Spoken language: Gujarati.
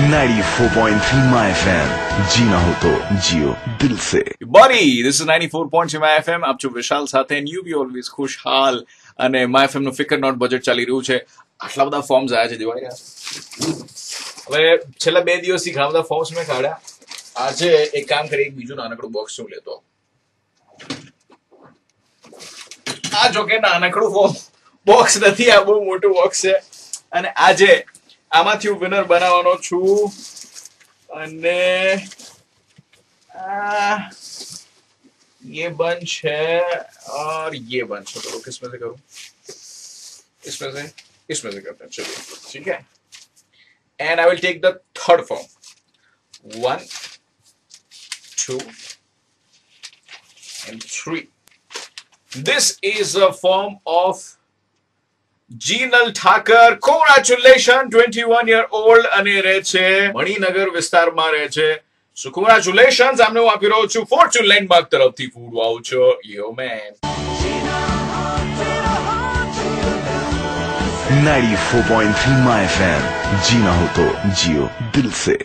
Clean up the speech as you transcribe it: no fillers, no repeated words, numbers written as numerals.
94.3 माय एफएम, जीना हो तो जियो दिल से। Buddy, this is 94.3 my FM. આપ છો વિશાલ સાથે and you be always ખુશહાલ અને માય FM નું ફિકર નોટ બજેટ ચાલી રહ્યું છે. આટલા બધા ફોર્મ્સ આવ્યા છે દિવાળી. હવે છેલ્લા 2 દિવસથી ઘણા બધા ફોર્મ્સ મેં કાઢ્યા. આજે એક કામ કરી એક બીજું નાનકડું બોક્સ હું લેતો. આ જો કે નાનકડું બોક્સ નથી, આ બહુ મોટું બોક્સ છે અને આજે આમાંથી હું વિનર બનાવવાનો છું અને ये बंच है और ये बंच है, तो किसमें से करूं? इसमें से करते हैं, चलिए ठीक है. And I will take the third form. 1, 2 and 3. This is a form of Jinal Thakar. Congratulations, 21-year-old અને રહે છે મણિનગર વિસ્તારમાં રહે છે. So congratulations, આમને હું આપી રહ્યો છું ફોર્ચ્યુન લેન્ડમાર્ક તરફથી food voucher. Yo man. 94.3 my FM, जीना हो तो जियो दिल से।